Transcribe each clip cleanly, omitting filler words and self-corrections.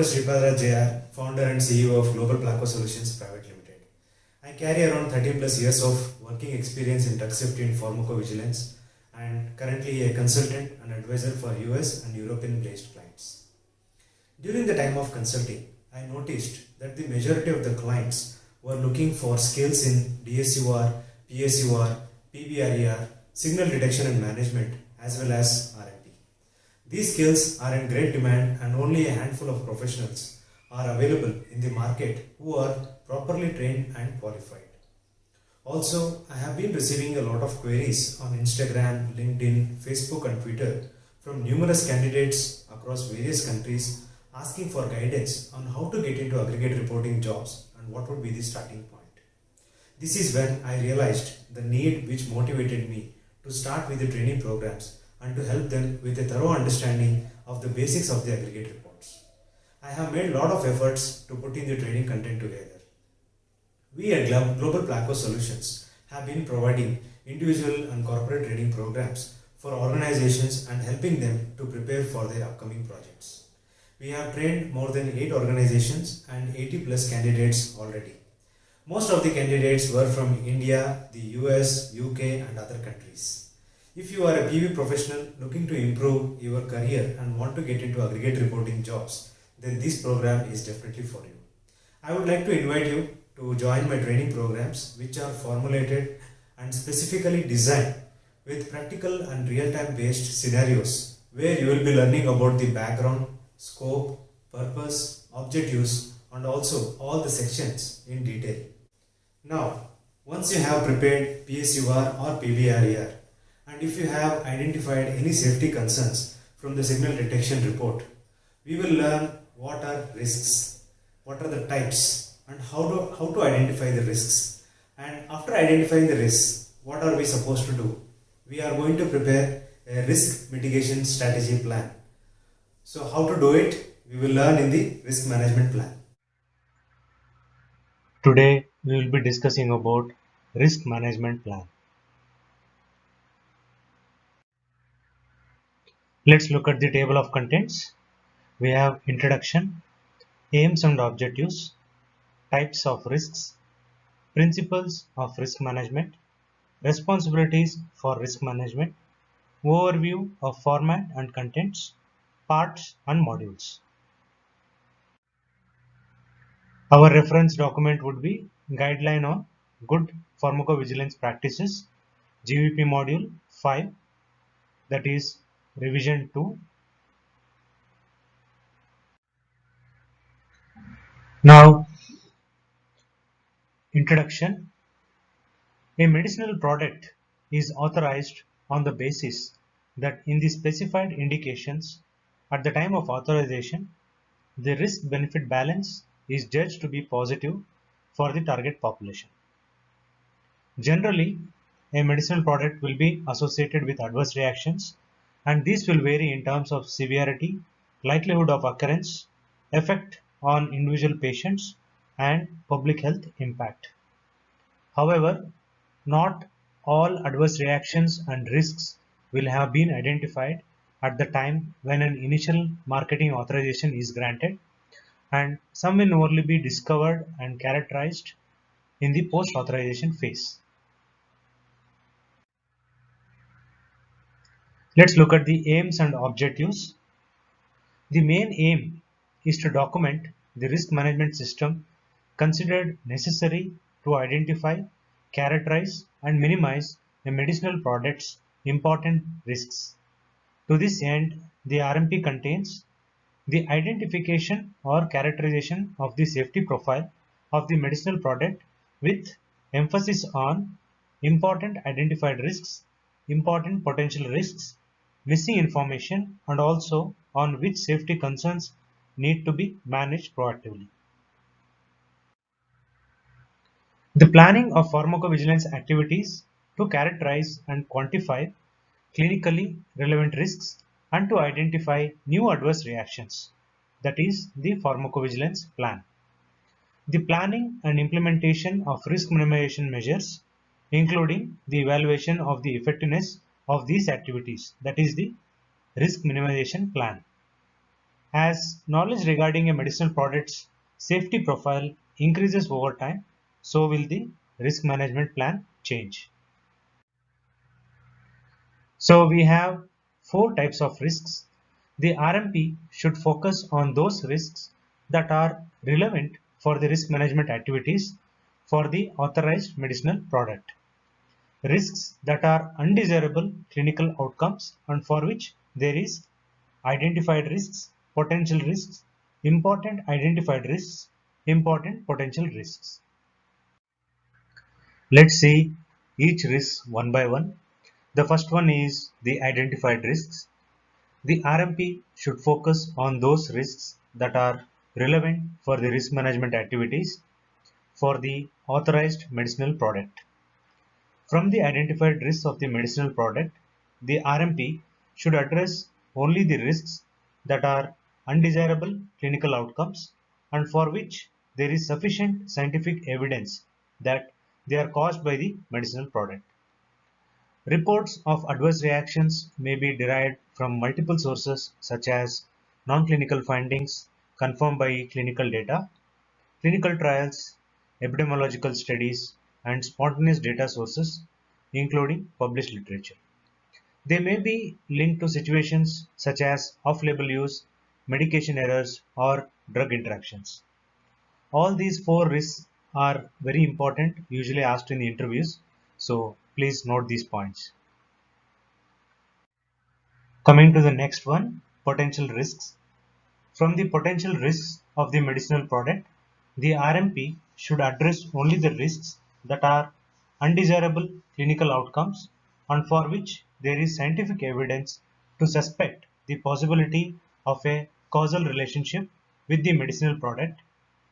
Dr. Sripadra J.R., founder and CEO of Global Placo Solutions Private Limited. I carry around 30 plus years of working experience in drug safety and pharmacovigilance and currently a consultant and advisor for US and European based clients. During the time of consulting, I noticed that the majority of the clients were looking for skills in DSUR, PSUR, PBRER, signal detection and management, as well as RMP. These skills are in great demand and only a handful of professionals are available in the market who are properly trained and qualified. Also, I have been receiving a lot of queries on Instagram, LinkedIn, Facebook and Twitter from numerous candidates across various countries asking for guidance on how to get into aggregate reporting jobs and what would be the starting point. This is when I realized the need which motivated me to start with the training programs and to help them with a thorough understanding of the basics of the aggregate reports. I have made a lot of efforts to put in the training content together. We at Global Placo Solutions have been providing individual and corporate training programs for organizations and helping them to prepare for their upcoming projects. We have trained more than 8 organizations and 80 plus candidates already. Most of the candidates were from India, the US, UK and other countries. If you are a PV professional looking to improve your career and want to get into aggregate reporting jobs, then this program is definitely for you. I would like to invite you to join my training programs which are formulated and specifically designed with practical and real-time based scenarios where you will be learning about the background, scope, purpose, objectives and also all the sections in detail. Now, once you have prepared PSUR or PBRER and if you have identified any safety concerns from the signal detection report, we will learn what are risks, what are the types and how to identify the risks. And after identifying the risks, what are we supposed to do? We are going to prepare a risk mitigation strategy plan. So how to do it, we will learn in the risk management plan. Today we will be discussing about risk management plan. Let's look at the table of contents. We have introduction, aims and objectives, types of risks, principles of risk management, responsibilities for risk management, overview of format and contents, parts and modules. Our reference document would be Guideline on Good Pharmacovigilance Practices, GVP Module 5, that is Revision 2. Now, introduction. A medicinal product is authorized on the basis that in the specified indications at the time of authorization, the risk-benefit balance is judged to be positive for the target population. Generally, a medicinal product will be associated with adverse reactions and these will vary in terms of severity, likelihood of occurrence, effect on individual patients and public health impact. However, not all adverse reactions and risks will have been identified at the time when an initial marketing authorization is granted, and some will only be discovered and characterized in the post-authorization phase. Let's look at the aims and objectives. The main aim is to document the risk management system considered necessary to identify, characterize, and minimize a medicinal product's important risks. To this end, the RMP contains the identification or characterization of the safety profile of the medicinal product with emphasis on important identified risks, important potential risks, missing information, and also on which safety concerns need to be managed proactively. The planning of pharmacovigilance activities to characterize and quantify clinically relevant risks and to identify new adverse reactions, that is the pharmacovigilance plan. The planning and implementation of risk minimization measures, including the evaluation of the effectiveness of these activities, that is the risk minimization plan. As knowledge regarding a medicinal product's safety profile increases over time, so will the risk management plan change. So we have four types of risks. The RMP should focus on those risks that are relevant for the risk management activities for the authorized medicinal product. Risks that are undesirable clinical outcomes and for which there is identified risks, potential risks, important identified risks, important potential risks. Let's see each risk one by one. The first one is the identified risks. The RMP should focus on those risks that are relevant for the risk management activities for the authorized medicinal product. From the identified risks of the medicinal product, the RMP should address only the risks that are undesirable clinical outcomes and for which there is sufficient scientific evidence that they are caused by the medicinal product. Reports of adverse reactions may be derived from multiple sources such as non-clinical findings confirmed by clinical data, clinical trials, epidemiological studies, and spontaneous data sources, including published literature. They may be linked to situations such as off-label use, medication errors, or drug interactions. All these four risks are very important, usually asked in the interviews, so please note these points. Coming to the next one, potential risks. From the potential risks of the medicinal product, the RMP should address only the risks that are undesirable clinical outcomes and for which there is scientific evidence to suspect the possibility of a causal relationship with the medicinal product,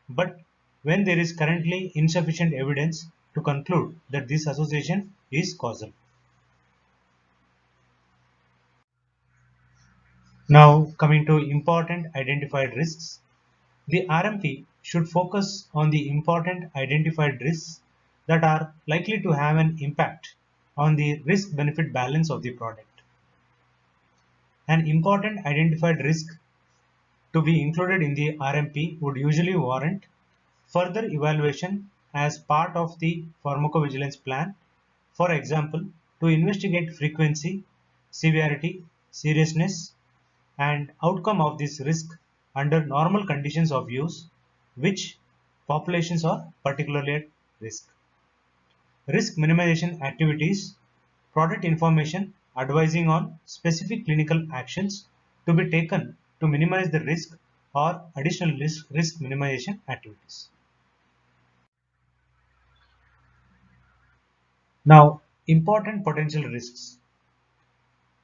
but when there is currently insufficient evidence to conclude that this association is causal. Now, coming to important identified risks. The RMP should focus on the important identified risks that are likely to have an impact on the risk-benefit balance of the product. An important identified risk to be included in the RMP would usually warrant further evaluation as part of the pharmacovigilance plan. For example, to investigate frequency, severity, seriousness, and outcome of this risk under normal conditions of use, which populations are particularly at risk. Risk minimization activities, product information advising on specific clinical actions to be taken to minimize the risk or additional risk minimization activities. Now, important potential risks.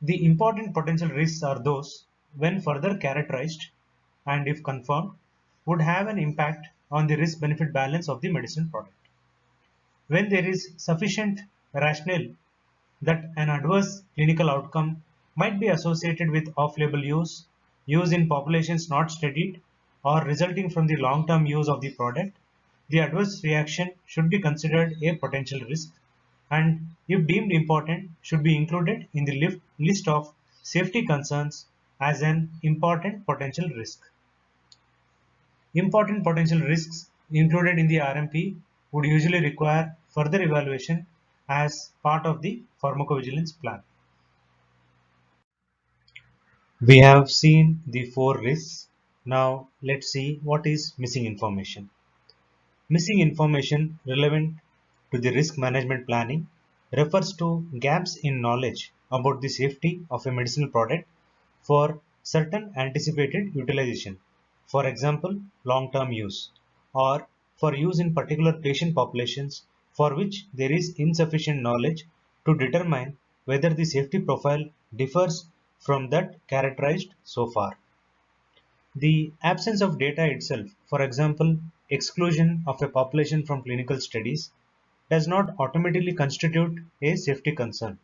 The important potential risks are those when further characterized and if confirmed would have an impact on the risk benefit balance of the medicine product. When there is sufficient rationale that an adverse clinical outcome might be associated with off-label use, use in populations not studied, or resulting from the long-term use of the product, the adverse reaction should be considered a potential risk and, if deemed important, should be included in the list of safety concerns as an important potential risk. Important potential risks included in the RMP would usually require further evaluation as part of the pharmacovigilance plan. We have seen the four risks. Now let's see what is missing information. Missing information relevant to the risk management planning refers to gaps in knowledge about the safety of a medicinal product for certain anticipated utilization, for example, long-term use, or for use in particular patient populations for which there is insufficient knowledge to determine whether the safety profile differs from that characterized so far. The absence of data itself, for example, exclusion of a population from clinical studies, does not automatically constitute a safety concern.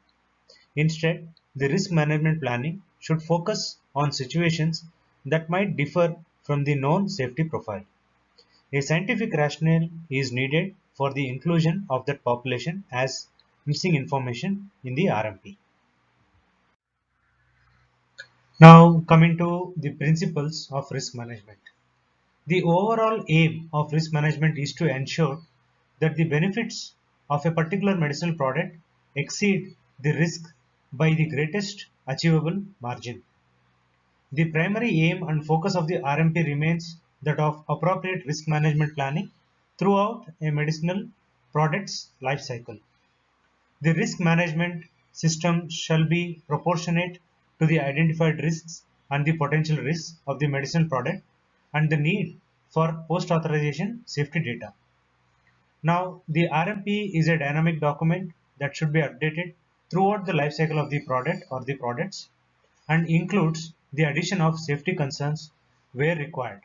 Instead, the risk management planning should focus on situations that might differ from the known safety profile. A scientific rationale is needed for the inclusion of that population as missing information in the RMP. Now coming to the principles of risk management. The overall aim of risk management is to ensure that the benefits of a particular medicinal product exceed the risk by the greatest achievable margin. The primary aim and focus of the RMP remains that of appropriate risk management planning throughout a medicinal product's life cycle. The risk management system shall be proportionate to the identified risks and the potential risks of the medicinal product and the need for post-authorization safety data. Now, the RMP is a dynamic document that should be updated throughout the life cycle of the product or the products and includes the addition of safety concerns where required.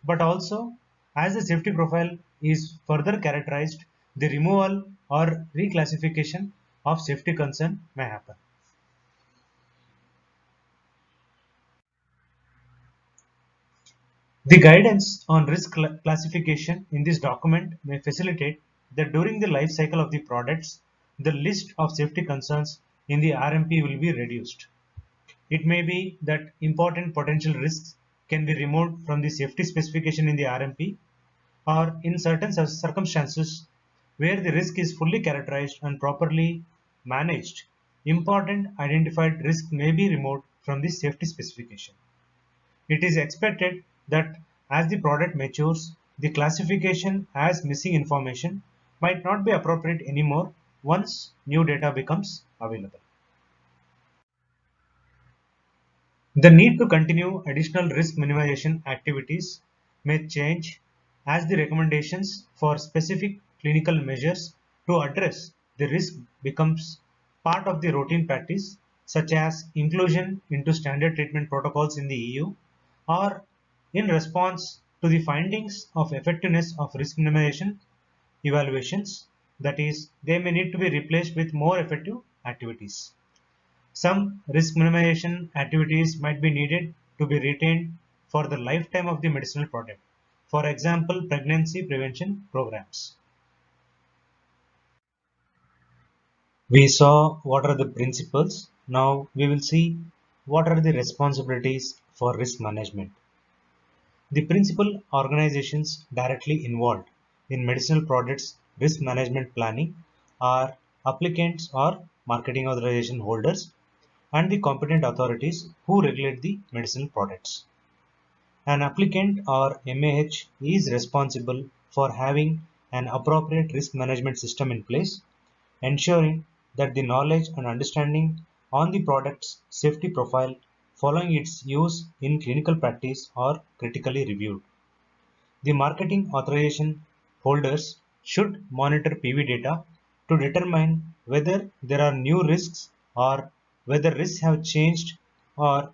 But also, as the safety profile is further characterized, the removal or reclassification of safety concern may happen. The guidance on risk classification in this document may facilitate that during the life cycle of the products, the list of safety concerns in the RMP will be reduced. It may be that important potential risks can be removed from the safety specification in the RMP, or in certain circumstances where the risk is fully characterized and properly managed, important identified risk may be removed from the safety specification. It is expected that as the product matures, the classification as missing information might not be appropriate anymore once new data becomes available. The need to continue additional risk minimization activities may change as the recommendations for specific clinical measures to address the risk becomes part of the routine practice, such as inclusion into standard treatment protocols in the EU, or in response to the findings of effectiveness of risk minimization evaluations, that is, they may need to be replaced with more effective activities. Some risk minimization activities might be needed to be retained for the lifetime of the medicinal product. For example, pregnancy prevention programs. We saw what are the principles. Now we will see what are the responsibilities for risk management. The principal organizations directly involved in medicinal products risk management planning are applicants or marketing authorization holders and the competent authorities who regulate the medicinal products. An applicant or MAH is responsible for having an appropriate risk management system in place, ensuring that the knowledge and understanding on the product's safety profile following its use in clinical practice are critically reviewed. The marketing authorization holders should monitor PV data to determine whether there are new risks or whether risks have changed or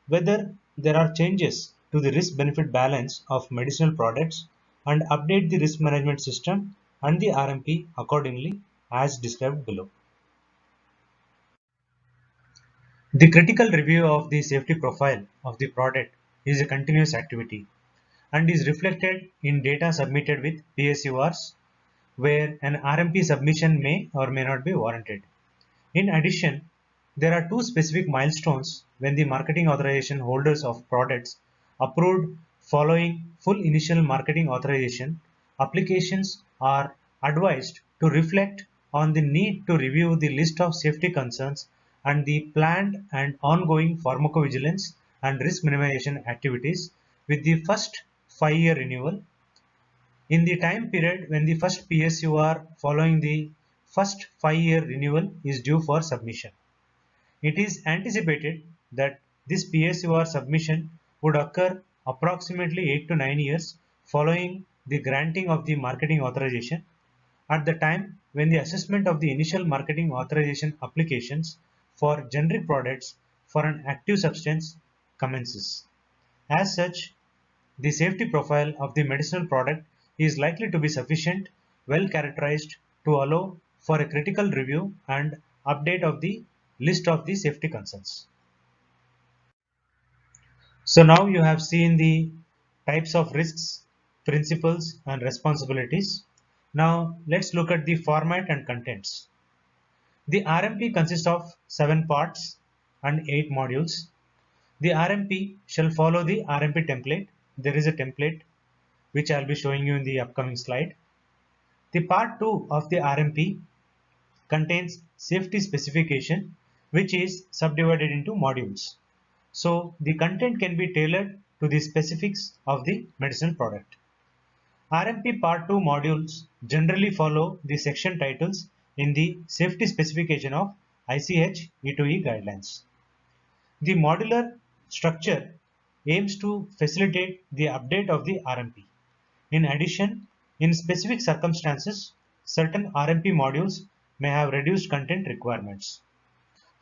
whether there are changes to the risk benefit balance of medicinal products and update the risk management system and the RMP accordingly as described below. The critical review of the safety profile of the product is a continuous activity and is reflected in data submitted with PSURs where an RMP submission may or may not be warranted. In addition, there are two specific milestones when the marketing authorization holders of products approved following full initial marketing authorization applications are advised to reflect on the need to review the list of safety concerns and the planned and ongoing pharmacovigilance and risk minimization activities with the first 5-year renewal in the time period when the first PSUR following the first 5-year renewal is due for submission. It is anticipated that this PSUR submission would occur approximately 8 to 9 years following the granting of the marketing authorization at the time when the assessment of the initial marketing authorization applications for generic products for an active substance commences. As such, the safety profile of the medicinal product is likely to be sufficient, well characterized to allow for a critical review and update of the list of the safety concerns. So now you have seen the types of risks, principles and responsibilities. Now let's look at the format and contents. The RMP consists of 7 parts and 8 modules. The RMP shall follow the RMP template. There is a template which I'll be showing you in the upcoming slide. The part 2 of the RMP contains safety specification, which is subdivided into modules. So the content can be tailored to the specifics of the medicinal product. RMP Part 2 modules generally follow the section titles in the safety specification of ICH E2E guidelines. The modular structure aims to facilitate the update of the RMP. In addition, in specific circumstances, certain RMP modules may have reduced content requirements.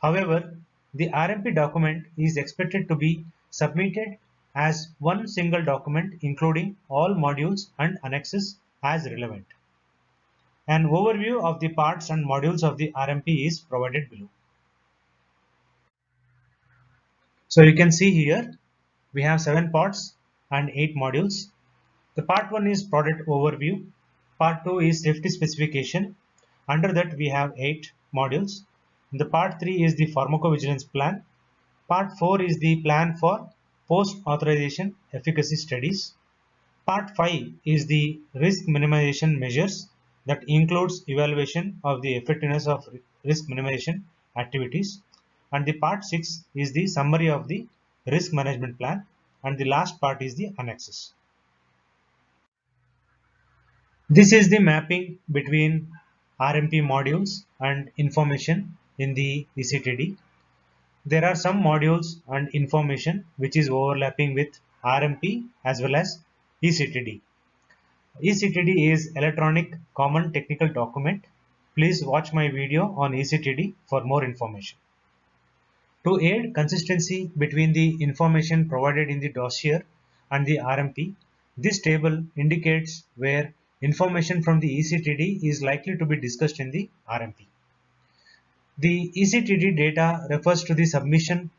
However, the RMP document is expected to be submitted as one single document including all modules and annexes as relevant. An overview of the parts and modules of the RMP is provided below. So you can see here we have 7 parts and 8 modules. The part 1 is product overview, part 2 is safety specification. Under that we have 8 modules. The part 3 is the pharmacovigilance plan. Part 4 is the plan for post-authorization efficacy studies. Part 5 is the risk minimization measures that includes evaluation of the effectiveness of risk minimization activities. And the part 6 is the summary of the risk management plan. And the last part is the annexes. This is the mapping between RMP modules and information in the eCTD. There are some modules and information which is overlapping with RMP as well as eCTD. eCTD is Electronic Common Technical Document. Please watch my video on eCTD for more information. To aid consistency between the information provided in the dossier and the RMP, this table indicates where information from the eCTD is likely to be discussed in the RMP. The eCTD data refers to the submission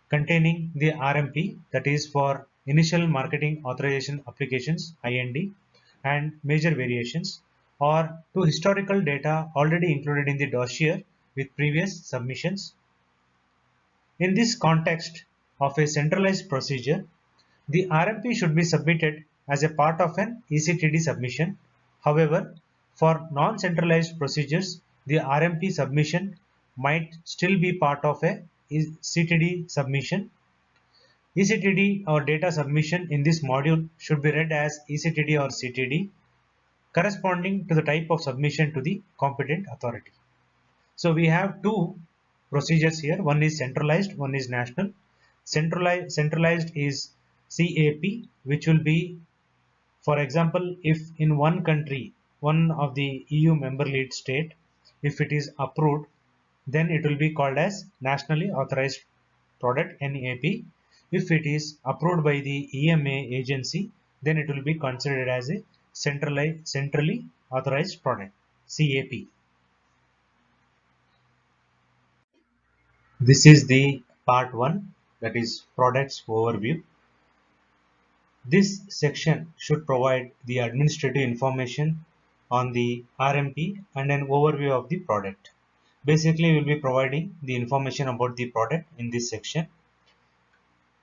containing the RMP, that is for initial marketing authorization applications IND and major variations, or to historical data already included in the dossier with previous submissions. In this context of a centralized procedure, the RMP should be submitted as a part of an eCTD submission. However, for non-centralized procedures, the RMP submission might still be part of a eCTD submission. eCTD or data submission in this module should be read as eCTD or CTD, corresponding to the type of submission to the competent authority. So we have two procedures here. One is centralized, one is national. Centralized is CAP, which will be, for example, if in one country, one of the EU member lead state, if it is approved, then it will be called as nationally authorized product NAP. If it is approved by the EMA agency, then it will be considered as a centrally authorized product CAP. This is the part 1, that is products overview. This section should provide the administrative information on the RMP and an overview of the product. Basically, we will be providing the information about the product in this section.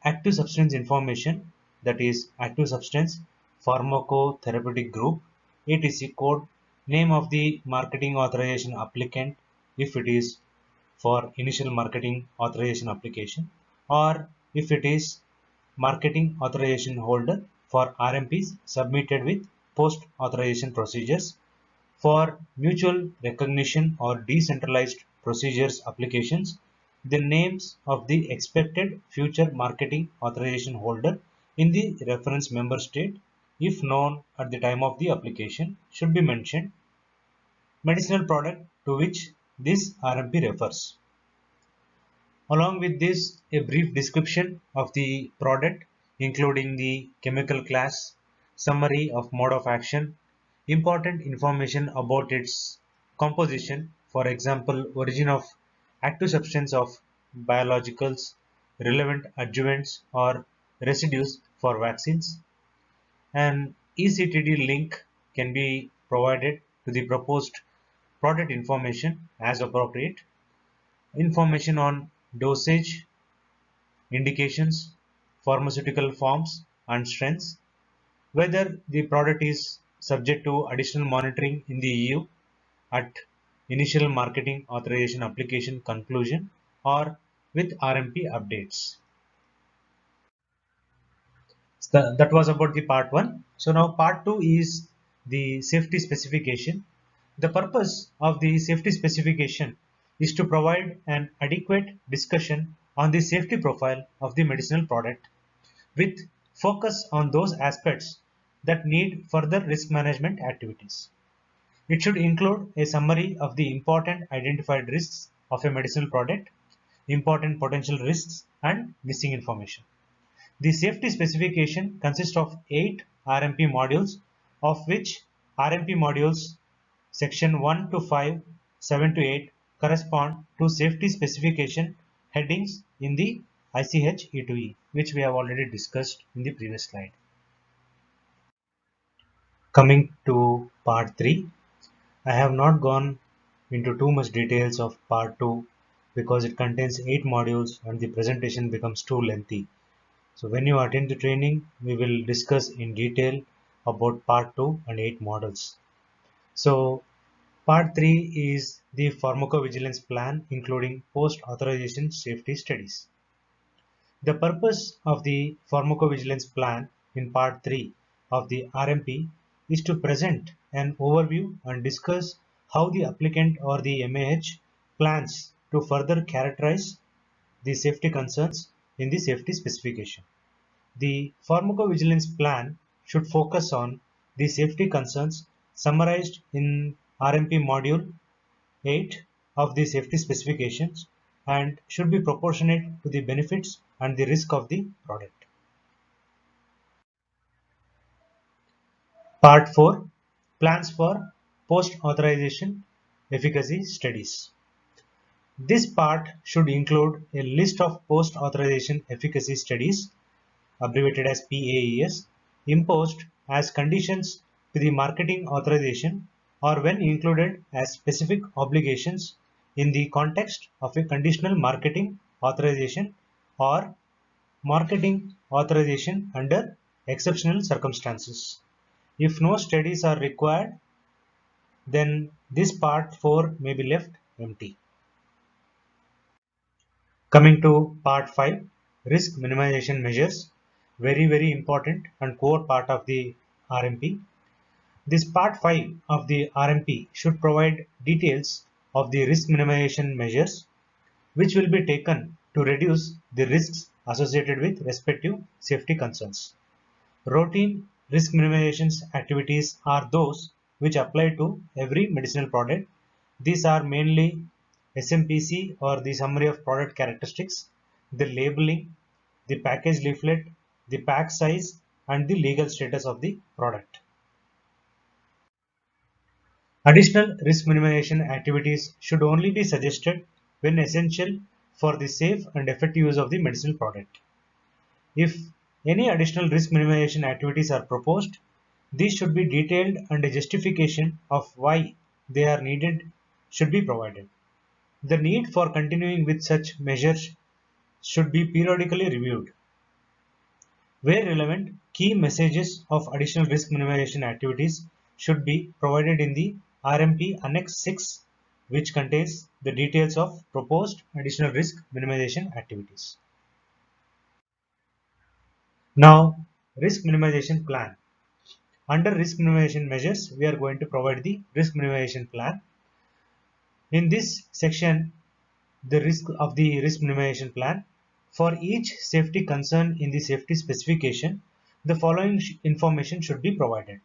Active substance information, that is active substance, pharmacotherapeutic group, ATC code, name of the marketing authorization applicant if it is for initial marketing authorization application, or if it is marketing authorization holder for RMPs submitted with post authorization procedures. For mutual recognition or decentralized procedures applications, the names of the expected future marketing authorization holder in the reference member state, if known at the time of the application, should be mentioned. Medicinal product to which this RMP refers. Along with this, a brief description of the product, including the chemical class, summary of mode of action, important information about its composition, for example, origin of active substance of biologicals, relevant adjuvants or residues for vaccines. An eCTD link can be provided to the proposed product information as appropriate. Information on dosage, indications, pharmaceutical forms and strengths, whether the product is subject to additional monitoring in the EU at initial marketing authorization application conclusion or with RMP updates. That was about the part 1. So now part 2 is the safety specification. The purpose of the safety specification is to provide an adequate discussion on the safety profile of the medicinal product with focus on those aspects that need further risk management activities. It should include a summary of the important identified risks of a medicinal product, important potential risks, and missing information. The safety specification consists of 8 RMP modules, of which RMP modules section 1 to 5, 7 to 8 correspond to safety specification headings in the ICH E2E, which we have already discussed in the previous slide. Coming to part 3, I have not gone into too much details of part 2 because it contains 8 modules and the presentation becomes too lengthy. So when you attend the training, we will discuss in detail about part 2 and 8 models. So part 3 is the pharmacovigilance plan, including post-authorization safety studies. The purpose of the pharmacovigilance plan in part 3 of the RMP is to present an overview and discuss how the applicant or the MAH plans to further characterize the safety concerns in the safety specification. The pharmacovigilance plan should focus on the safety concerns summarized in RMP Module 8 of the safety specifications and should be proportionate to the benefits and the risk of the product. Part 4, Plans for Post-Authorization Efficacy Studies. This part should include a list of post-authorization efficacy studies, abbreviated as PAES, imposed as conditions to the marketing authorization or when included as specific obligations in the context of a conditional marketing authorization or marketing authorization under exceptional circumstances. If no studies are required, then this part 4 may be left empty. Coming to part 5, risk minimization measures, very important and core part of the RMP. This part 5 of the RMP should provide details of the risk minimization measures which will be taken to reduce the risks associated with respective safety concerns. Routine risk minimization activities are those which apply to every medicinal product. These are mainly SMPC or the summary of product characteristics, the labeling, the package leaflet, the pack size, and the legal status of the product. Additional risk minimization activities should only be suggested when essential for the safe and effective use of the medicinal product. If any additional risk minimization activities are proposed, these should be detailed and a justification of why they are needed should be provided. The need for continuing with such measures should be periodically reviewed. Where relevant, key messages of additional risk minimization activities should be provided in the RMP Annex 6, which contains the details of proposed additional risk minimization activities. Now, risk minimization plan. Under risk minimization measures, we are going to provide the risk minimization plan. In this section, the risk of the risk minimization plan. For each safety concern in the safety specification, the following information should be provided.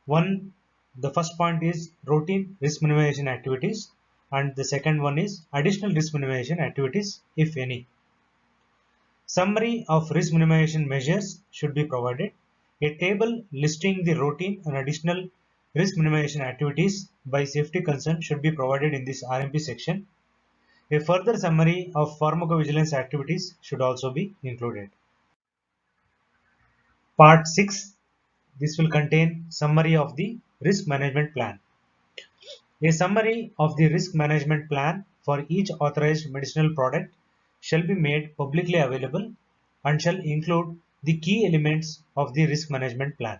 One, the first point is routine risk minimization activities, and the second one is additional risk minimization activities, if any. Summary of risk minimization measures should be provided. A table listing the routine and additional risk minimization activities by safety concern should be provided in this RMP section. A further summary of pharmacovigilance activities should also be included. Part 6. This will contain summary of the risk management plan. A summary of the risk management plan for each authorized medicinal product shall be made publicly available and shall include the key elements of the risk management plan.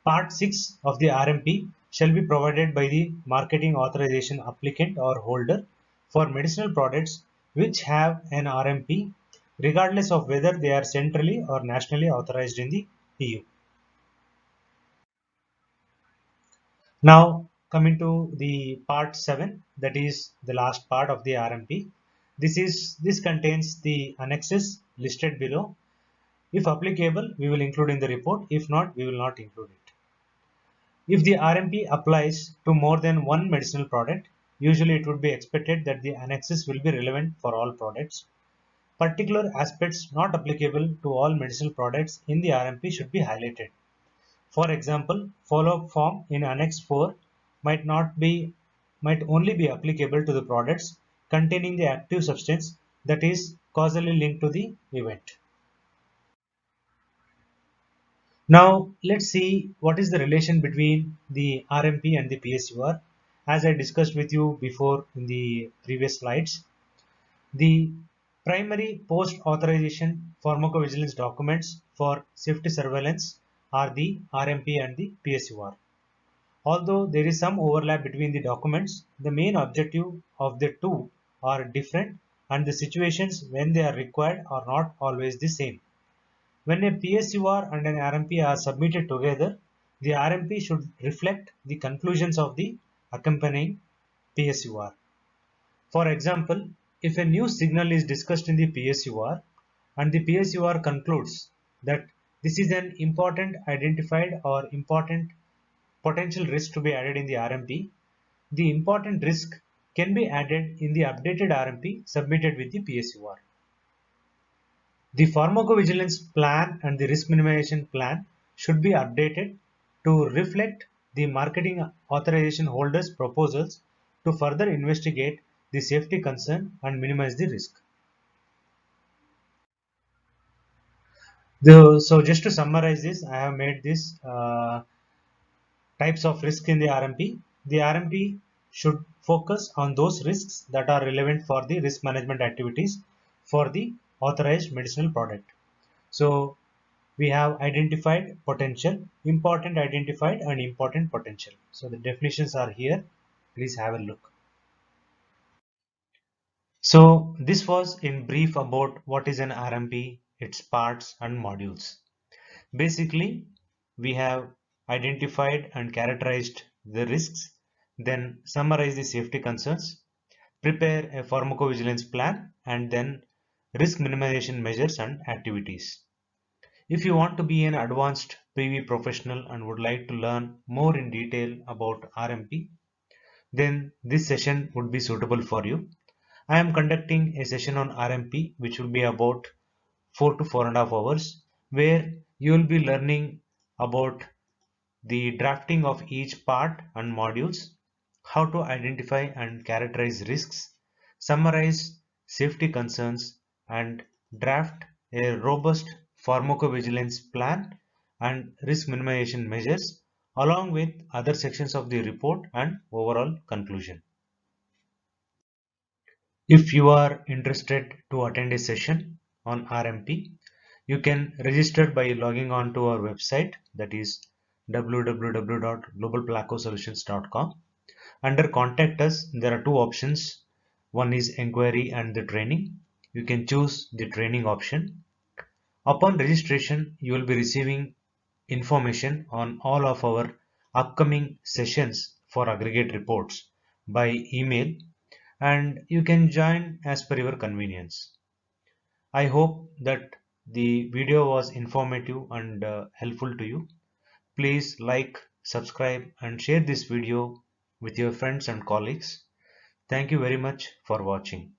Part 6 of the RMP shall be provided by the marketing authorization applicant or holder for medicinal products which have an RMP, regardless of whether they are centrally or nationally authorized in the EU. Now coming to the part 7, that is the last part of the RMP. This contains the annexes listed below. If applicable, we will include in the report. If not, we will not include it. If the RMP applies to more than one medicinal product, usually it would be expected that the annexes will be relevant for all products. Particular aspects not applicable to all medicinal products in the RMP should be highlighted. For example, follow-up form in Annex 4 might only be applicable to the products containing the active substance that is causally linked to the event. Now let's see what is the relation between the RMP and the PSUR. As I discussed with you before in the previous slides, the primary post-authorization pharmacovigilance documents for safety surveillance are the RMP and the PSUR. Although there is some overlap between the documents, the main objective of the two are different and the situations when they are required are not always the same. When a PSUR and an RMP are submitted together, the RMP should reflect the conclusions of the accompanying PSUR. For example, if a new signal is discussed in the PSUR and the PSUR concludes that this is an important identified or important potential risk to be added in the RMP, the important risk can be added in the updated RMP submitted with the PSUR. The pharmacovigilance plan and the risk minimization plan should be updated to reflect the marketing authorization holders' proposals to further investigate the safety concern and minimize the risk. So just to summarize this, I have made this types of risk in the RMP. The RMP should focus on those risks that are relevant for the risk management activities for the authorized medicinal product. So we have identified potential, important identified and important potential. So the definitions are here. Please have a look. So this was in brief about what is an RMP, its parts and modules. Basically, we have identified and characterized the risks, then summarize the safety concerns, prepare a pharmacovigilance plan, and then risk minimization measures and activities. If you want to be an advanced PV professional and would like to learn more in detail about RMP, then this session would be suitable for you. I am conducting a session on RMP which will be about 4 to 4.5 hours, where you will be learning about the drafting of each part and modules, how to identify and characterize risks, summarize safety concerns, and draft a robust pharmacovigilance plan and risk minimization measures, along with other sections of the report and overall conclusion. If you are interested to attend a session on RMP, you can register by logging on to our website, that is www.globalplacosolutions.com. Under contact us, there are two options. One is inquiry and the training. You can choose the training option. Upon registration, you will be receiving information on all of our upcoming sessions for aggregate reports by email, and you can join as per your convenience. I hope that the video was informative and helpful to you. Please like, subscribe and share this video with your friends and colleagues. Thank you very much for watching.